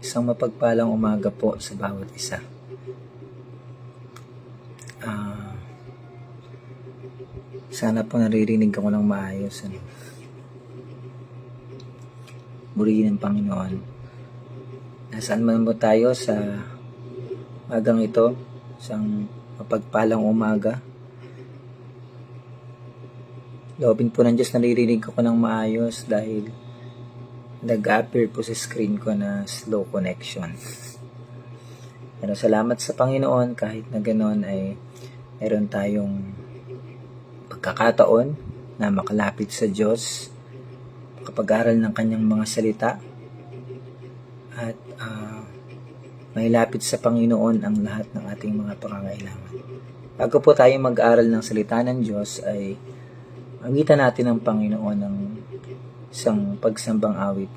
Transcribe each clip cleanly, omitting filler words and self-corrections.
Isang mapagpalang umaga po sa bawat isa. Sana po naririnig ako ng maayos. Murihin ng Panginoon. Nasaan man po tayo sa umagang ito, isang mapagpalang umaga. Loobin po ng Diyos naririnig ako ng maayos dahil nag-appear po sa screen ko na slow connection. Pero salamat sa Panginoon kahit na ganoon ay meron tayong pagkakataon na makalapit sa Diyos, makapag-aral ng kanyang mga salita at mailapit sa Panginoon ang lahat ng ating mga pangangailangan. Bago po tayo mag-aral ng salita ng Diyos ay magitan natin ang Panginoon ng isang pagsambang awit.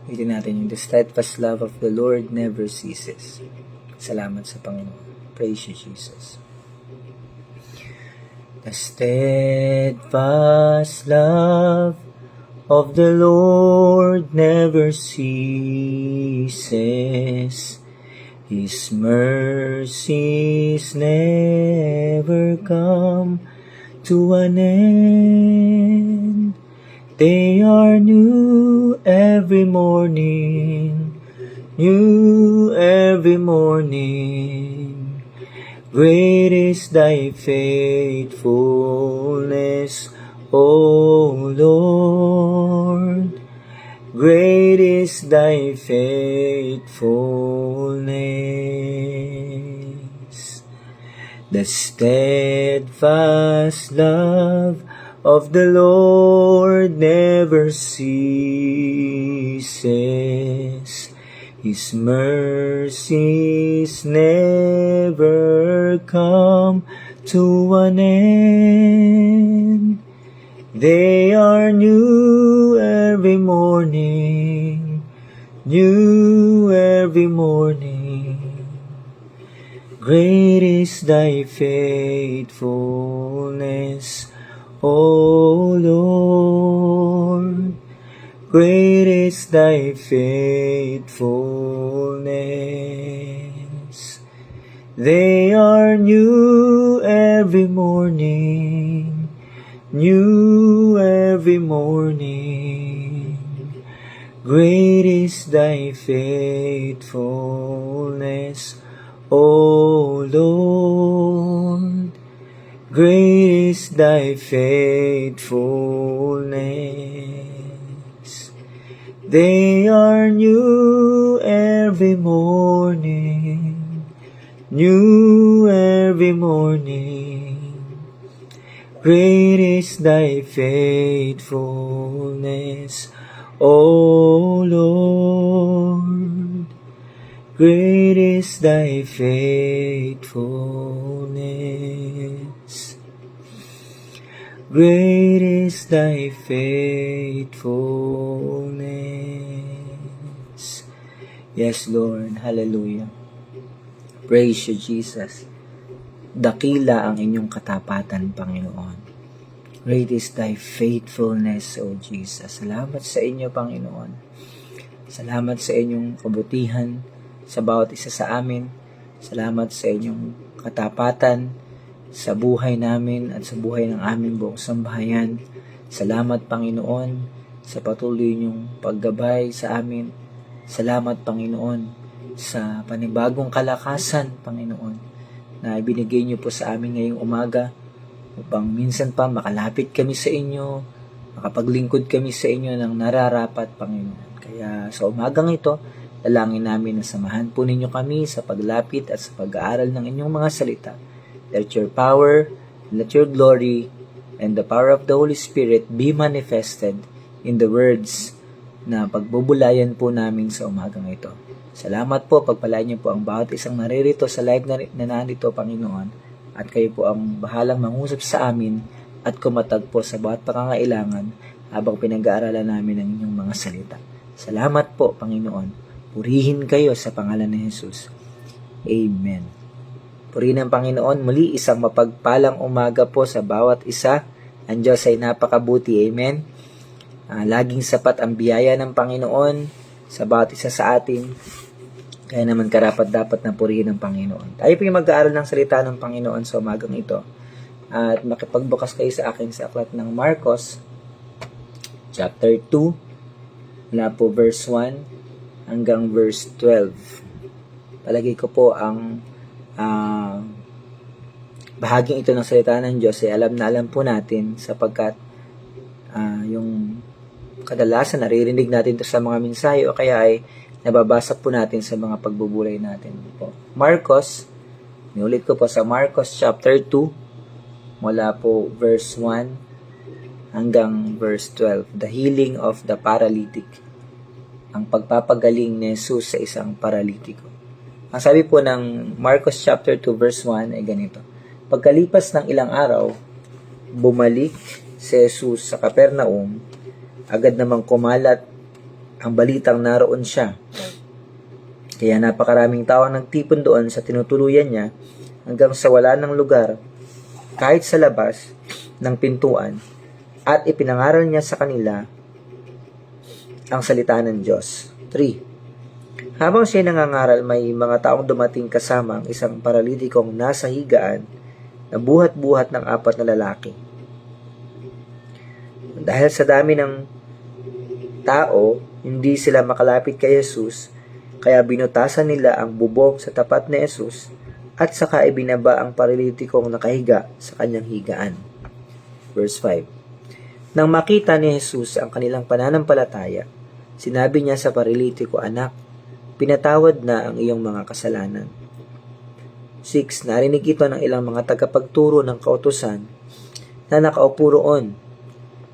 Magitan natin yung the steadfast love of the Lord never ceases. Salamat sa Panginoon. Praise you, Jesus. The steadfast love of the Lord never ceases. His mercies never come to an end. They are new every morning, new every morning. Great is thy faithfulness, O Lord. Great is thy faithfulness. The steadfast love of the Lord never ceases. His mercies never come to an end. They are new every morning, new every morning. Great is thy faithfulness, O Lord. Great is thy faithfulness. They are new every morning, new every morning. Great is thy faithfulness, O Lord. Great is thy faithfulness. They are new every morning, new every morning. Great is thy faithfulness, O Lord. Great is thy faithfulness. Great is thy faithfulness. Yes, Lord. Hallelujah. Praise you, Jesus. Dakila ang inyong katapatan, Panginoon. Great is thy faithfulness, O Jesus. Salamat sa inyo, Panginoon. Salamat sa inyong kabutihan sa bawat isa sa amin. Salamat sa inyong katapatan sa buhay namin at sa buhay ng aming buong sambahayan. Salamat, Panginoon, sa patuloy niyong paggabay sa amin. Salamat, Panginoon, sa panibagong kalakasan, Panginoon, na ibinigay niyo po sa amin ngayong umaga upang minsan pa makalapit kami sa inyo, makapaglingkod kami sa inyo ng nararapat, Panginoon. Kaya sa umagang ito, dalangin namin na samahan po ninyo kami sa paglapit at sa pag-aaral ng inyong mga salita. Let your power, let your glory, and the power of the Holy Spirit be manifested in the words na pagbubulayan po namin sa umagang ito. Salamat po, pagpalain niyo po ang bawat isang naririto sa live na nandito, Panginoon, at kayo po ang bahalang mangusap sa amin at kumatag po sa bawat pangangailangan habang pinag-aaralan namin ang inyong mga salita. Salamat po, Panginoon. Purihin kayo sa pangalan ni Jesus. Amen. Purihin ang Panginoon. Muli, isang mapagpalang umaga po sa bawat isa. Ang Diyos ay napakabuti. Amen. Laging sapat ang biyaya ng Panginoon sa bawat isa sa atin. Kaya naman karapat-dapat na purihin ng Panginoon. Tayo po yung mag-aaral ng salita ng Panginoon sa umagang ito. At makipagbukas kayo sa akin sa aklat ng Marcos, chapter 2, mula po verse 1 hanggang verse 12. Palagay ko po ang bahaging ito ng salita ng Diyos ay alam na alam po natin sapagkat yung kadalasan naririnig natin ito sa mga mensahe o kaya ay nababasa po natin sa mga pagbubulay natin po. Marcos, niulit ko po sa Marcos chapter 2, mula po verse 1 hanggang verse 12. The healing of the paralytic. Ang pagpapagaling ni Jesus sa isang paralitiko. Ang sabi po ng Marcos chapter 2 verse 1 ay ganito. Pagkalipas ng ilang araw, bumalik si Jesus sa Capernaum. Agad namang kumalat ang balitang naroon siya. Kaya napakaraming tao ang nagtipon doon sa tinutuluyan niya hanggang sa wala ng lugar kahit sa labas ng pintuan at ipinangaral niya sa kanila ang salita ng Diyos. 3. Habang siya nangangaral, may mga taong dumating kasama ang isang paralitikong nasa higaan na buhat-buhat ng 4 na lalaki. Dahil sa dami ng tao, hindi sila makalapit kay Jesus, kaya binutasan nila ang bubong sa tapat ni Jesus at saka ibinaba ang paralitikong nakahiga sa kanyang higaan. Verse 5. Nang makita ni Jesus ang kanilang pananampalataya, sinabi niya sa paralitiko, Anak, pinatawad na ang iyong mga kasalanan. 6. Narinig ito ng ilang mga tagapagturo ng kautusan na nakaupo roon.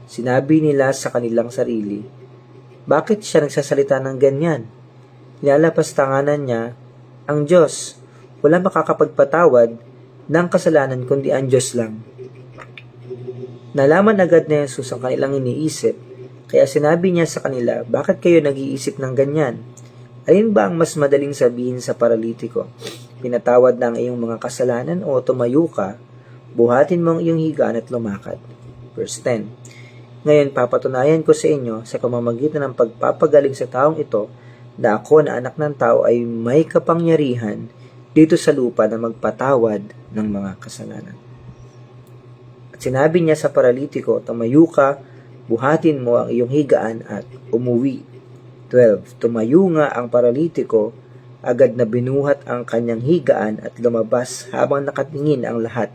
Sinabi nila sa kanilang sarili, bakit siya nagsasalita ng ganyan? Nilalapastanganan niya ang Diyos. Wala makakapagpatawad ng kasalanan kundi ang Diyos lang. Nalaman agad ni Jesus ang kanilang iniisip, kaya sinabi niya sa kanila, bakit kayo nag-iisip ng ganyan? Alin ba ang mas madaling sabihin sa paralitiko? Pinatawad na ang iyong mga kasalanan o tumayo ka, buhatin mo ang iyong higaan at lumakad. Verse 10. Ngayon, papatunayan ko sa inyo sa pamamagitan ng pagpapagaling sa taong ito na ako na anak ng tao ay may kapangyarihan dito sa lupa na magpatawad ng mga kasalanan. At sinabi niya sa paralitiko, tumayo ka, buhatin mo ang iyong higaan at umuwi. 12. Tumayo nga ang paralitiko, agad na binuhat ang kanyang higaan at lumabas habang nakatingin ang lahat.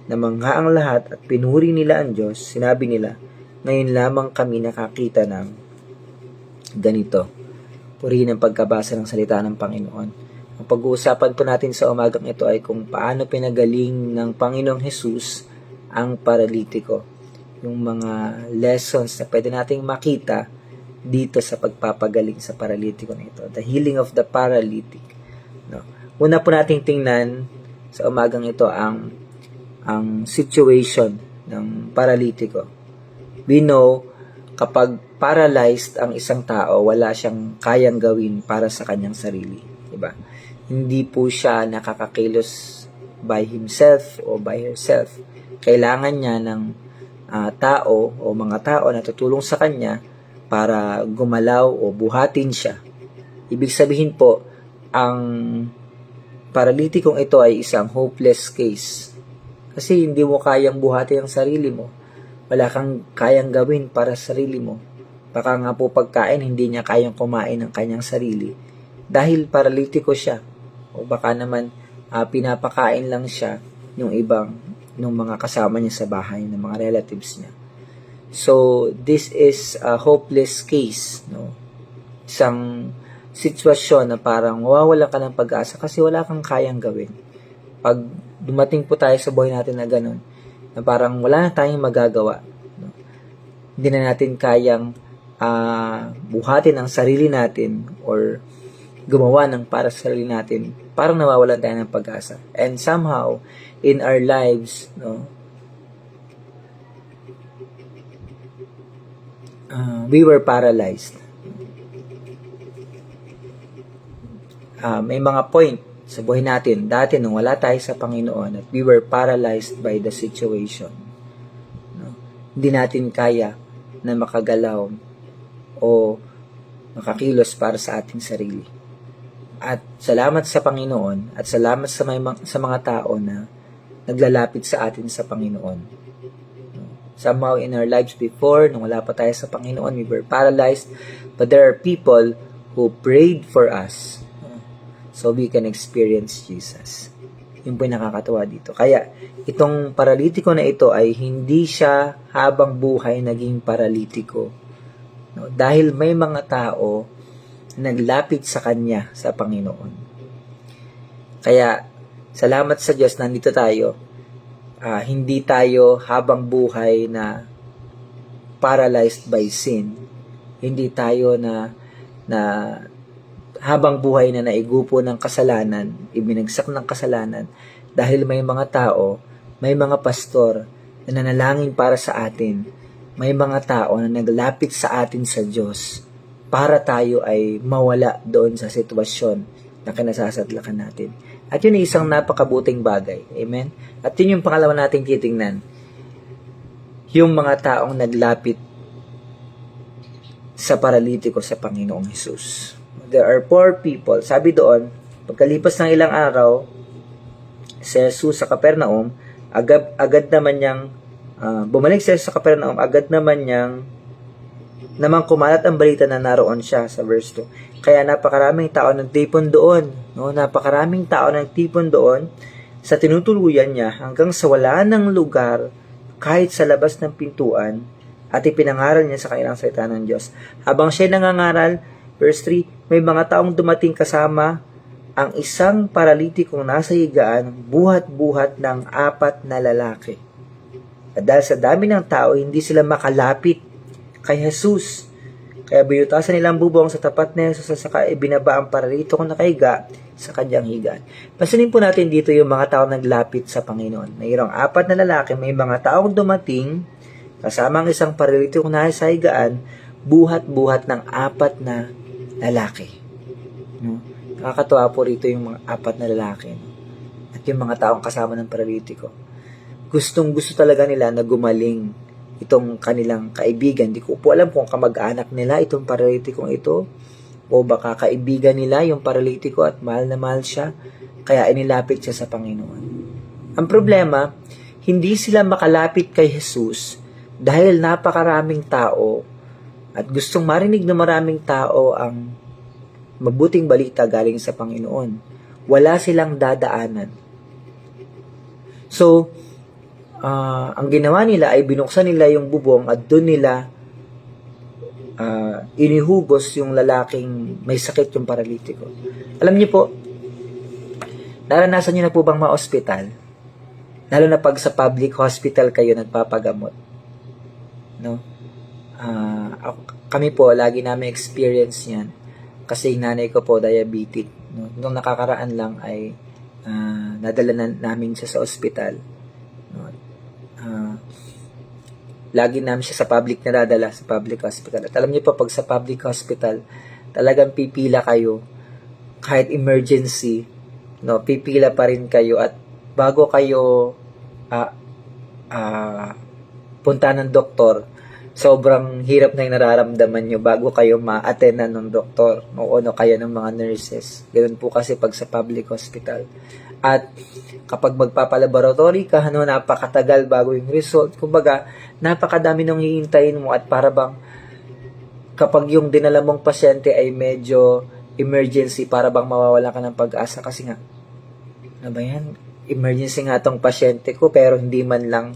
Namangha ang lahat at pinuri nila ang Diyos, sinabi nila, ngayon lamang kami nakakita ng ganito. Purihin ang pagkabasa ng salita ng Panginoon. Ang pag-uusapan po natin sa umagang ito ay kung paano pinagaling ng Panginoong Jesus ang paralitiko. Yung mga lessons na pwede nating makita dito sa pagpapagaling sa paralitiko na ito. The healing of the paralytic. No? Una po nating tingnan sa umagang ito ang situation ng paralitiko. We know, kapag paralyzed ang isang tao, wala siyang kayang gawin para sa kanyang sarili. Diba? Hindi po siya nakakakilos by himself o by herself. Kailangan niya ng tao o mga tao na tutulong sa kanya para gumalaw o buhatin siya. Ibig sabihin po, ang paralitikong ito ay isang hopeless case. Kasi hindi mo kayang buhatin ang sarili mo. Wala kang kayang gawin para sa sarili mo. Baka nga po pagkain, hindi niya kayang kumain ng kanyang sarili. Dahil paralitiko siya. O baka naman pinapakain lang siya yung mga kasama niya sa bahay, ng mga relatives niya. So, this is a hopeless case. No? Isang sitwasyon na parang wawala ka ng pag-asa kasi wala kang kayang gawin. Pag dumating po tayo sa buhay natin na ganun, na parang wala na tayong magagawa. No? Hindi na natin kayang buhatin ang sarili natin or gumawa ng para sa sarili natin, parang nawawalan tayo ng pag-asa. And somehow, in our lives, we were paralyzed. May mga point sa buhay natin, dati nung wala tayo sa Panginoon at we were paralyzed by the situation. Hindi natin kaya na makagalaw o makakilos para sa ating sarili. At salamat sa Panginoon at salamat sa mga tao na naglalapit sa atin sa Panginoon. Somehow in our lives before, nung wala pa tayo sa Panginoon, we were paralyzed, but there are people who prayed for us so we can experience Jesus. Yun po yung nakakatawa dito. Kaya, itong paralitiko na ito ay hindi siya habang buhay naging paralitiko. Dahil may mga tao naglapit sa Kanya, sa Panginoon. Kaya, salamat sa Diyos, nandito tayo. Hindi tayo habang buhay na paralyzed by sin. Hindi tayo na habang buhay na naigupo ng kasalanan, ibinagsak ng kasalanan, dahil may mga tao, may mga pastor na nanalangin para sa atin, may mga tao na naglapit sa atin sa Diyos para tayo ay mawala doon sa sitwasyon na kinasasadlakan natin. At yun ay isang napakabuting bagay. Amen? At yun yung pangalawa nating titingnan. Yung mga taong naglapit sa paralitiko sa Panginoong Hesus. There are 4 people. Sabi doon, pagkalipas ng ilang araw, si Jesus sa Capernaum, agad naman niyang bumalik siya sa Capernaum, agad naman kumalat ang balita na naroon siya sa verse 2. Kaya napakaraming tao nagtipon doon. Napakaraming tao nagtipon doon sa tinutuluyan niya hanggang sa wala ng lugar kahit sa labas ng pintuan at ipinangaral niya sa kanilang salita ng Diyos. Habang siya nangangaral, verse 3, may mga taong dumating kasama ang isang paralitikong nasa higaan, buhat-buhat ng 4 na lalaki. At dahil sa dami ng tao, hindi sila makalapit kay Jesus. Kaya binutasan nilang bubong sa tapat ni Jesus at saka ibinaba ang paralitikong nakahiga sa kanyang higaan. Pansinin po natin dito yung mga taong naglapit sa Panginoon. Mayroong 4 na lalaki, may mga taong dumating kasama ang isang paralitikong nasa higaan, buhat-buhat ng 4 na lalaki. Nakakatuwa po rito yung mga 4 na lalaki. At yung mga taong kasama ng paralitiko. Gustong-gusto talaga nila na gumaling itong kanilang kaibigan. Di ko po alam kung kamag-anak nila itong paralitikong ito o baka kaibigan nila yung paralitiko at mahal na mahal siya, kaya inilapit siya sa Panginoon. Ang problema, hindi sila makalapit kay Jesus dahil napakaraming tao at gustong marinig ng maraming tao ang mabuting balita galing sa Panginoon. Wala silang dadaanan. So, ang ginawa nila ay binuksan nila yung bubong at doon nila inihugos yung lalaking may sakit, yung paralitiko. Alam niyo po, naranasan niyo na po bang ma-hospital? Lalo na pag sa public hospital kayo nagpapagamot. No? Kami po, lagi namin experience yan. Kasi yung nanay ko po, diabetic. No? Nung nakakaraan lang ay nadala namin siya sa ospital. No? Lagi namin siya sa public na dadala, sa public hospital. At alam niyo po, pag sa public hospital, talagang pipila kayo. Kahit emergency, no, pipila pa rin kayo. At bago kayo punta ng doktor, sobrang hirap na yung nararamdaman nyo bago kayo ma-attendan ng doktor. Mauuno kayo ng mga nurses. Ganun po kasi pag sa public hospital. At kapag magpapalaboratory ka, napakatagal bago yung result. Kumbaga, napakadami nung hihintayin mo at para bang kapag yung dinala mong pasyente ay medyo emergency, para bang mawawalan ka ng pag-asa kasi nga, ano ba yan? Emergency nga tong pasyente ko pero hindi man lang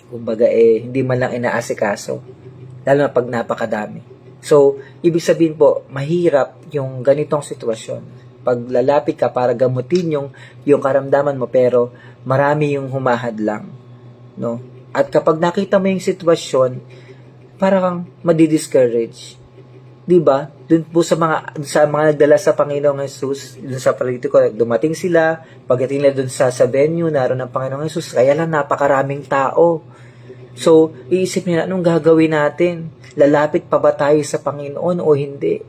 kumbaga hindi man lang inaasikaso, lalo na pag napakadami. So, ibig sabihin po, mahirap yung ganitong sitwasyon. Pag lalapit ka para gamutin yung karamdaman mo, pero marami yung humahadlang, no? At kapag nakita mo yung sitwasyon, para kang madi-discourage. 'Di ba? Doon po sa mga nagdala sa Panginoong Jesus, doon sa paralitiko, dumating sila, pagdating nila doon sa venue, naroon ang Panginoong Jesus, kaya lang napakaraming tao. So, iisip nila, anong gagawin natin? Lalapit pa ba tayo sa Panginoon o hindi?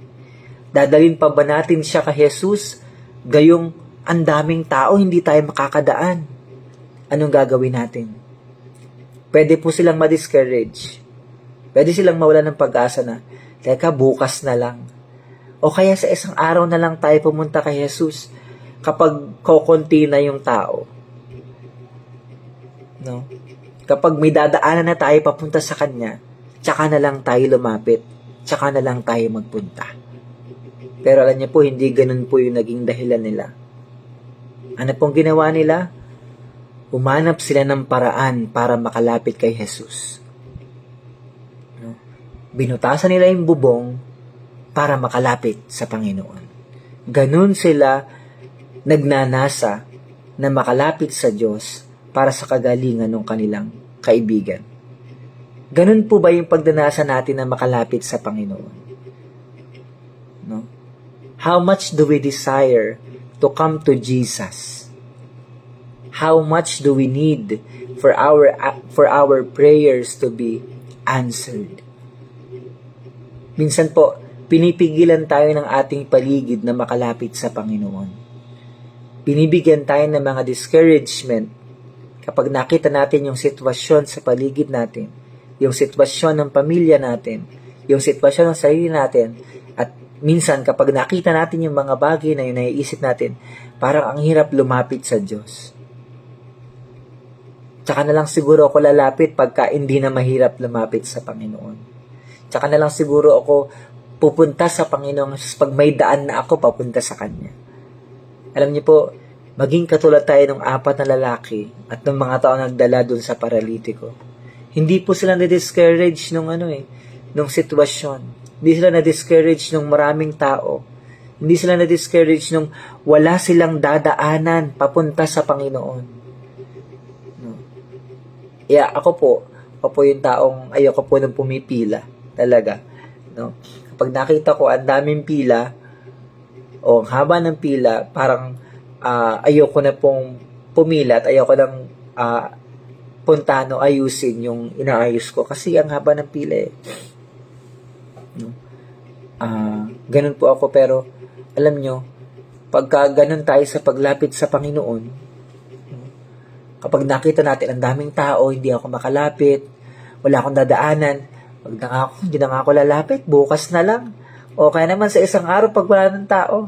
Dadalhin pa ba natin siya kay Jesus? Gayong ang daming tao, hindi tayo makakadaan. Anong gagawin natin? Pwede po silang ma-discourage. Pwede silang mawalan ng pag-asa na, teka, bukas na lang. O kaya sa isang araw na lang tayo pumunta kay Jesus kapag kokonti na yung tao. No? Kapag may dadaanan na tayo papunta sa Kanya, tsaka na lang tayo lumapit, tsaka na lang tayo magpunta. Pero alam niyo po, hindi ganun po yung naging dahilan nila. Ano pong ginawa nila? Umanap sila ng paraan para makalapit kay Jesus. No? Binutasan nila yung bubong para makalapit sa Panginoon. Ganun sila nagnanasa na makalapit sa Diyos para sa kagalingan ng kanilang kaibigan. Ganun po ba yung pagdanasa natin na makalapit sa Panginoon? No? How much do we desire to come to Jesus? How much do we need for our prayers to be answered? Minsan po, pinipigilan tayo ng ating paligid na makalapit sa Panginoon. Binibigyan tayo ng mga discouragement kapag nakita natin yung sitwasyon sa paligid natin, yung sitwasyon ng pamilya natin, yung sitwasyon ng sarili natin, at minsan kapag nakita natin yung mga bagay na yun, naiisip natin, parang ang hirap lumapit sa Diyos. Tsaka na lang siguro ako lalapit pagka hindi na mahirap lumapit sa Panginoon. Tsaka na lang siguro ako pupunta sa Panginoon pag may daan na ako papunta sa Kanya. Alam niyo po, maging katulad tayo ng 4 na lalaki at ng mga tao nagdala dun sa paralitiko. Hindi po sila na-discourage nung sitwasyon. Hindi sila na-discourage nung maraming tao. Hindi sila na-discourage nung wala silang dadaanan papunta sa Panginoon. No. Yeah, ako po yung taong ayoko po nang pumipila. Talaga. No? Kapag nakita ko ang daming pila o ang haba ng pila, parang ayoko na pong pumila at ayoko nang puntahan o ayusin yung inaayos ko kasi ang haba ng pila eh. No? Ganun po ako, pero alam nyo, pagka ganun tayo sa paglapit sa Panginoon, kapag nakita natin ang daming tao, hindi ako makalapit, wala akong dadaanan, hindi na nga ako lalapit, bukas na lang. O kaya naman sa isang araw pag wala ng tao.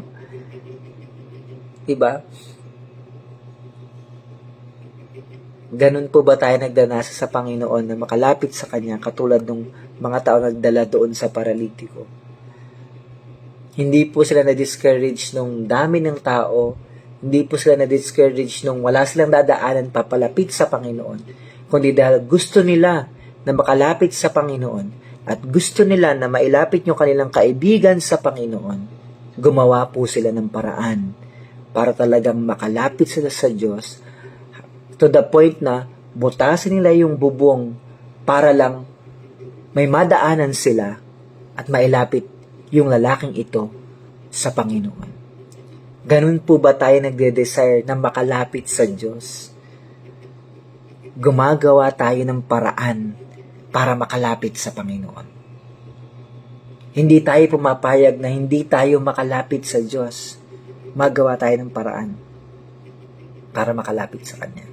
Diba? Ganun po ba tayo nagdanasa sa Panginoon na makalapit sa Kanya katulad ng mga tao nagdala doon sa paralitiko? Hindi po sila na-discourage nung dami ng tao, hindi po sila na-discourage nung wala silang dadaanan papalapit sa Panginoon, kundi dahil gusto nila na makalapit sa Panginoon at gusto nila na mailapit yung kanilang kaibigan sa Panginoon, gumawa po sila ng paraan para talagang makalapit sila sa Diyos to the point na butasin nila yung bubong para lang may madaanan sila at mailapit yung lalaking ito sa Panginoon. Ganun po ba tayo nagde-desire na makalapit sa Diyos? Gumagawa tayo ng paraan para makalapit sa Panginoon. Hindi tayo pumapayag na hindi tayo makalapit sa Diyos. Magawa tayo ng paraan para makalapit sa Kanya.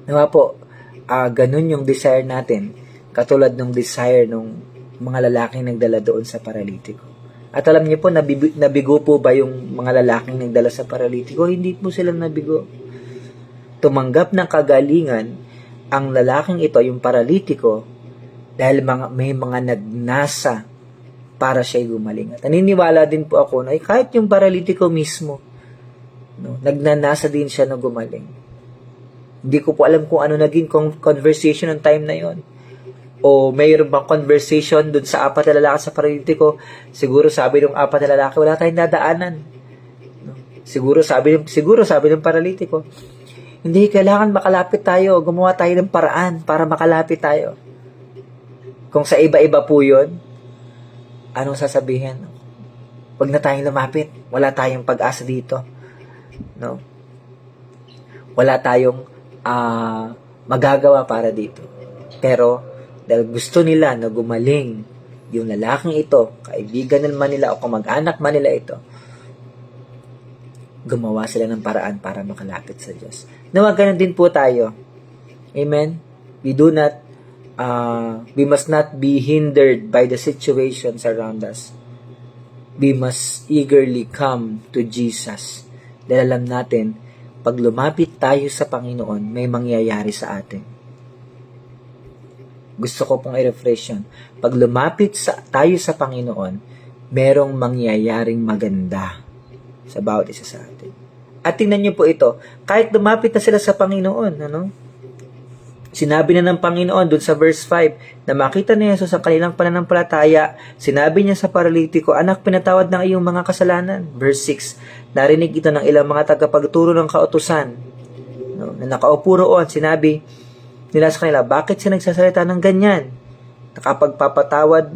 Nawa po, ganun yung desire natin, katulad ng desire ng mga lalaking nagdala doon sa paralitiko. At alam niyo po, nabigo po ba yung mga lalaking nagdala sa paralitiko? Hindi po silang nabigo. Tumanggap ng kagalingan ang lalaking ito, yung paralitiko, dahil may mga nagnasa para siya gumaling. At naniniwala din po ako na kahit yung paralitiko mismo, nagnanasa din siya na gumaling. Hindi ko po alam kung ano naging conversation ng time na yon. O mayroon bang conversation dun sa 4 na lalaki sa paralitiko? Siguro sabi ng 4 na lalaki, wala tayong dadaanan. Siguro sabi ng paralitiko, hindi, kailangan makalapit tayo. Gumawa tayo ng paraan para makalapit tayo. Kung sa iba-iba po yun, anong sasabihin? Huwag na tayong lumapit. Wala tayong pag-asa dito. No? Wala tayong magagawa para dito. Pero, dahil gusto nila na gumaling yung lalaking ito, kaibigan naman nila o kamag-anak man nila ito, gumawa sila ng paraan para makalapit sa Diyos. Nawa, ganun din po tayo. Amen? We must not be hindered by the situations around us. We must eagerly come to Jesus. Dahil alam natin, pag lumapit tayo sa Panginoon, may mangyayari sa atin. Gusto ko pong i-refresh yun. Pag lumapit tayo sa Panginoon, merong mangyayaring maganda sa bawat isa sa atin. At tingnan niyo po ito, kahit lumapit na sila sa Panginoon, sinabi na ng Panginoon dun sa verse 5 na makita ni Jesus ang kanilang pananampalataya. Sinabi niya sa paralitiko, "Anak, pinatawad ng iyong mga kasalanan." Verse 6, narinig ito ng ilang mga tagapagturo ng kautusan na nakaupo roon. Sinabi nila sa kanila, "Bakit siya nagsasalita ng ganyan? Nakapagpapatawad,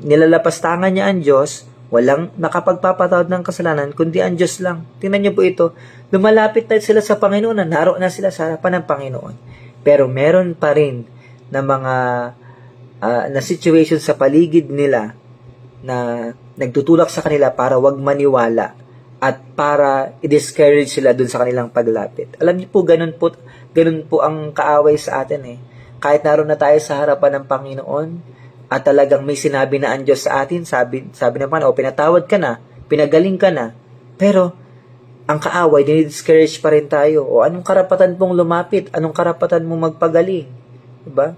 nilalapastangan niya ang Diyos. Walang nakapagpapatawad ng kasalanan, kundi ang Diyos lang." Tingnan niyo po ito. Lumalapit na sila sa Panginoon, naroon na sila sa harapan ng Panginoon. Pero meron pa rin na mga na situation sa paligid nila na nagtutulak sa kanila para wag maniwala at para i-discourage sila dun sa kanilang paglapit. Alam niyo po, ganun po ang kaaway sa atin eh. Kahit naroon na tayo sa harapan ng Panginoon at talagang may sinabi na ang Diyos sa atin, sabi ng Panginoon, pinatawad ka na, pinagaling ka na, pero ang kaaway, dinidiscourage pa rin tayo. O anong karapatan pong lumapit? Anong karapatan mong magpagaling? Diba?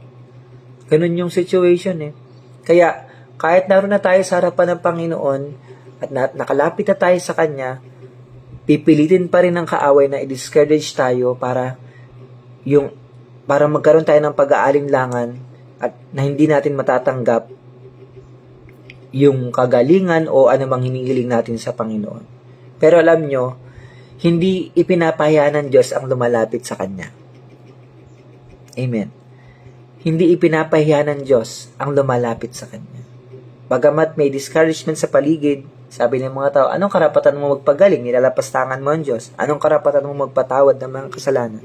Ganun yung situation eh. Kaya, kahit naroon na tayo sa harapan ng Panginoon at nakalapit na tayo sa Kanya, pipilitin pa rin ng kaaway na i-discourage tayo para magkaroon tayo ng pag-aalinlangan at na hindi natin matatanggap yung kagalingan o anumang hinihiling natin sa Panginoon. Pero alam nyo, hindi ipinapahiya ng Diyos ang lumalapit sa Kanya. Amen. Hindi ipinapahiya ng Diyos ang lumalapit sa Kanya. Bagamat may discouragement sa paligid, sabi ng mga tao, anong karapatan mo magpagaling? Nilalapastangan mo ang Diyos. Anong karapatan mo magpatawad ng mga kasalanan?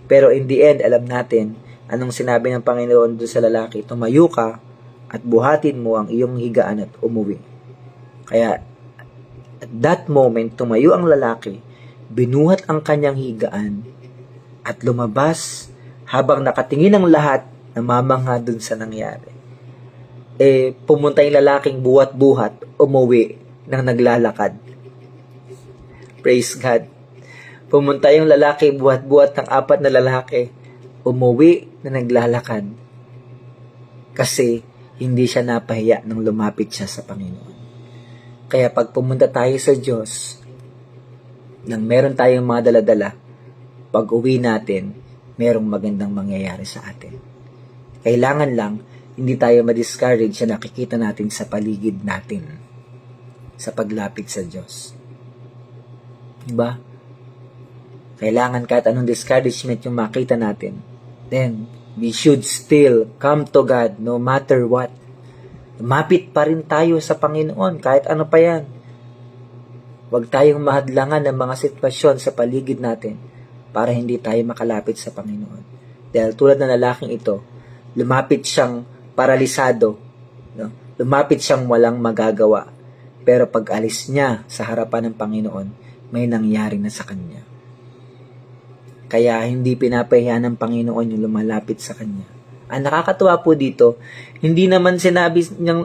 Pero in the end, alam natin, anong sinabi ng Panginoon doon sa lalaki, tumayo ka at buhatin mo ang iyong higaan at umuwi. Kaya, at that moment, tumayo ang lalaki, binuhat ang kanyang higaan, at lumabas habang nakatingin ang lahat na mamangha dun sa nangyari. Pumunta yung lalaking buhat-buhat, umuwi nang naglalakad. Praise God. Pumunta yung lalaki buhat-buhat ng 4 na lalaki, umuwi na naglalakad. Kasi hindi siya napahiya nang lumapit siya sa Panginoon. Kaya pag pumunta tayo sa Diyos, nang meron tayong mga daladala, pag uwi natin, merong magandang mangyayari sa atin. Kailangan lang, hindi tayo ma-discourage na nakikita natin sa paligid natin sa paglapit sa Diyos. Diba? Kailangan kahit anong discouragement yung makita natin, then we should still come to God no matter what. Lumapit pa rin tayo sa Panginoon kahit ano pa yan. Huwag tayong mahadlangan ng mga sitwasyon sa paligid natin para hindi tayo makalapit sa Panginoon. Dahil tulad ng lalaking ito, lumapit siyang paralisado, lumapit siyang walang magagawa. Pero pag alis niya sa harapan ng Panginoon, may nangyari na sa kanya. Kaya hindi pinapahiya ng Panginoon yung lumalapit sa kanya. Ang nakakatuwa po dito, hindi naman sinabi niyang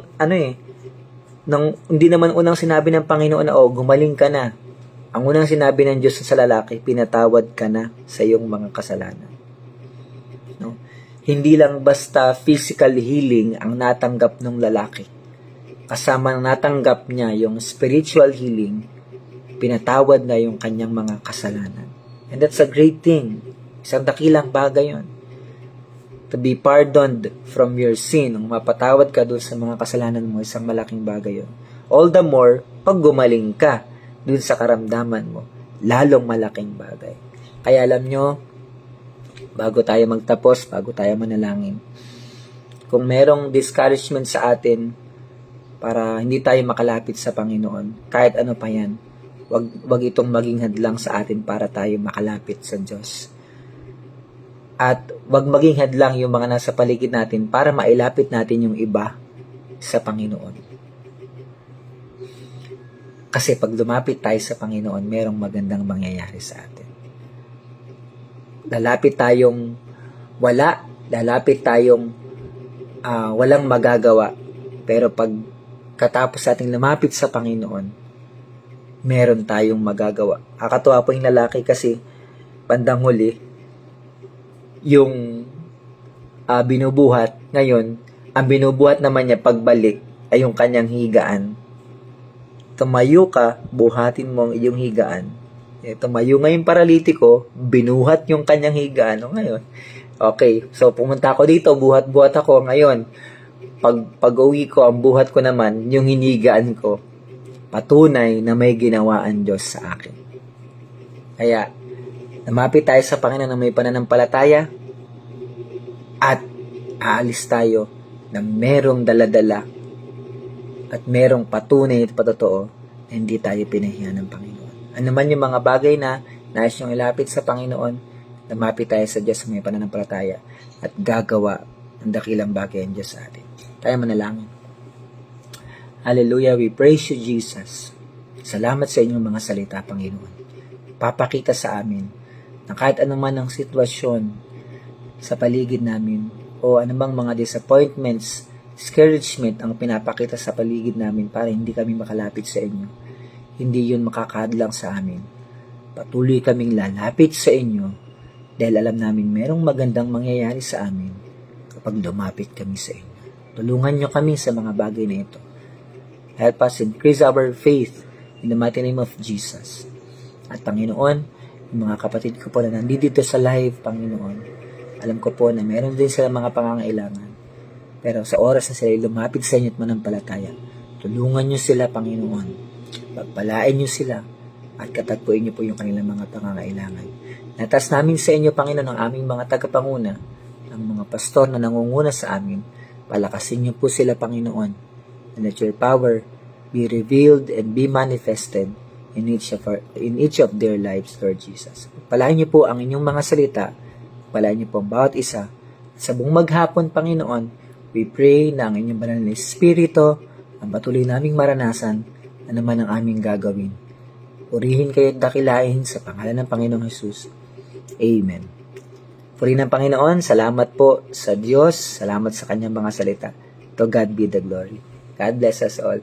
hindi naman unang sinabi ng Panginoon na, gumaling ka na. Ang unang sinabi ng Diyos sa lalaki, pinatawad ka na sa iyong mga kasalanan. No? Hindi lang basta physical healing ang natanggap ng lalaki. Kasama natanggap niya yung spiritual healing, pinatawad na yung kanyang mga kasalanan. And that's a great thing. Isang dakilang bagay yun. To be pardoned from your sin, kung mapatawad ka doon sa mga kasalanan mo, isang malaking bagay yun. All the more, pag gumaling ka doon sa karamdaman mo, lalong malaking bagay. Kaya alam nyo, bago tayo magtapos, bago tayo manalangin, kung merong discouragement sa atin para hindi tayo makalapit sa Panginoon, kahit ano pa yan, wag itong maging hadlang sa atin para tayo makalapit sa Diyos. At wag maging hadlang yung mga nasa paligid natin para mailapit natin yung iba sa Panginoon. Kasi pag lumapit tayo sa Panginoon, merong magandang mangyayari sa atin. Lalapit tayong walang magagawa. Pero pag katapos ating lumapit sa Panginoon, meron tayong magagawa. Kakatuwa po yung lalaki kasi bandang huli, yung binubuhat, ngayon, ang binubuhat naman niya pagbalik ay yung kanyang higaan. Tumayo ka, buhatin mo ang iyong higaan. Tumayo ngayon paralitiko, binuhat yung kanyang higaan. O ngayon, okay, so pumunta ako dito, buhat-buhat ako. Ngayon, pag-uwi ko, ang buhat ko naman, yung hinigaan ko, patunay na may ginawaan Diyos sa akin. Kaya, lumapit tayo sa Panginoon na may pananampalataya at aalis tayo na merong daladala at merong patunay at patotoo na hindi tayo pinahiya ng Panginoon. Ano man yung mga bagay na nais niyong ilapit sa Panginoon, lumapit tayo sa Diyos sa may pananampalataya at gagawa ng dakilang bagay ang Diyos sa atin. Tayo manalangin. Hallelujah, we praise you, Jesus. Salamat sa inyong mga salita, Panginoon. Papakita sa amin na kahit anuman ang sitwasyon sa paligid namin o anumang mga disappointments, discouragement ang pinapakita sa paligid namin para hindi kami makalapit sa inyo, hindi yun makakadlang sa amin. Patuloy kaming lalapit sa inyo dahil alam namin merong magandang mangyayari sa amin kapag lumapit kami sa inyo. Tulungan nyo kami sa mga bagay na ito. Help us increase our faith in the mighty name of Jesus. At Panginoon, yung mga kapatid ko po na nandito sa live, Panginoon, alam ko po na meron din sila mga pangangailangan. Pero sa oras na sila lumapit sa inyo at manampalataya, tulungan nyo sila, Panginoon. Pagpalain nyo sila at katagpuin nyo po yung kanilang mga pangangailangan. Natas namin sa inyo, Panginoon, ang aming mga tagapanguna, ang mga pastor na nangunguna sa amin. Palakasin nyo po sila, Panginoon, and let your power be revealed and be manifested in each of their lives, Lord Jesus. Palain niyo po ang inyong mga salita, palain niyo po ang bawat isa. Sa buong maghapon, Panginoon, we pray na ang inyong banal na Espiritu ang patuloy naming maranasan na naman ang aming gagawin. Purihin kayo at dakilain sa pangalan ng Panginoong Jesus. Amen. Purihin ng Panginoon, salamat po sa Diyos, salamat sa kanyang mga salita. To God be the glory. God bless us all.